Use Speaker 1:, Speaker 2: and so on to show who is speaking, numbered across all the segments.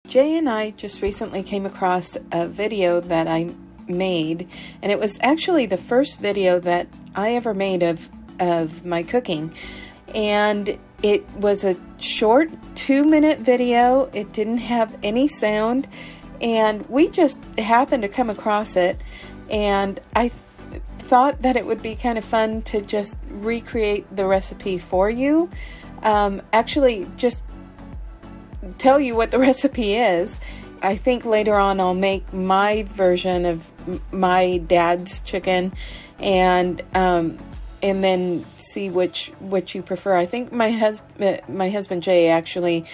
Speaker 1: Jay and I just recently came across a video that I made, and it was actually the first video that I ever made of my cooking. And it was a short 2-minute video. It didn't have any sound, and we just happened to come across it, and I thought that it would be kind of fun to just recreate the recipe for you. Actually, just tell you what the recipe is. I think later on I'll make my version of my dad's chicken, and then see which you prefer. I think my husband Jay actually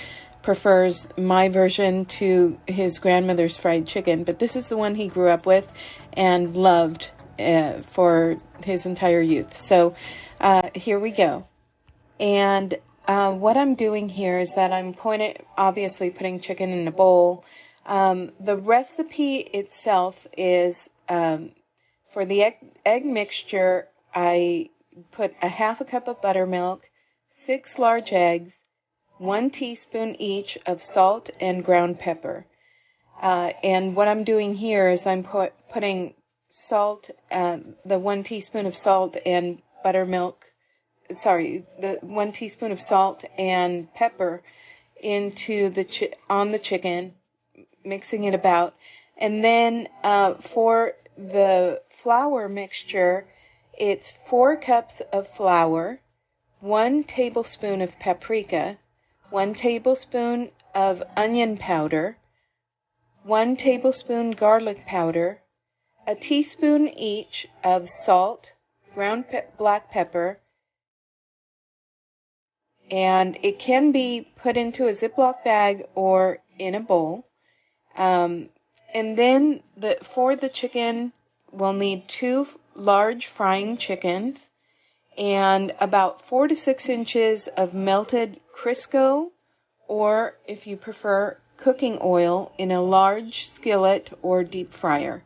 Speaker 1: prefers my version to his grandmother's fried chicken, but this is the one he grew up with and loved for his entire youth. So here we go. And what I'm doing here is that I'm obviously putting chicken in a bowl. The recipe itself is for the egg mixture. I put a half a cup of buttermilk, 6 large eggs, 1 teaspoon each of salt and ground pepper. And what I'm doing here is I'm putting salt, the 1 teaspoon of salt and buttermilk, the 1 teaspoon of salt and pepper into on the chicken, mixing it about. And then for the flour mixture, it's 4 cups of flour, 1 tablespoon of paprika, 1 tablespoon of onion powder, 1 tablespoon garlic powder, a teaspoon each of salt, ground black pepper, and it can be put into a Ziploc bag or in a bowl. And then for the chicken, we'll need 2 large frying chickens and about 4 to 6 inches of melted Crisco, or if you prefer, cooking oil in a large skillet or deep fryer.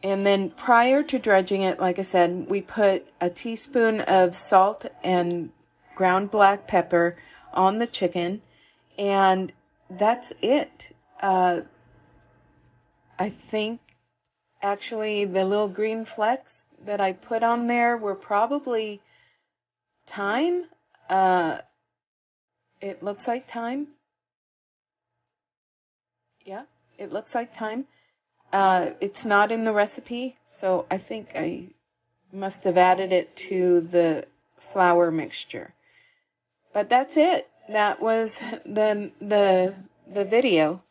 Speaker 1: And then prior to dredging it, like I said, we put a teaspoon of salt and ground black pepper on the chicken, and that's it. I think actually the little green flecks that I put on there were probably thyme. It looks like thyme. Yeah, it looks like thyme. It's not in the recipe, so I think I must have added it to the flour mixture. But that's it. That was the video.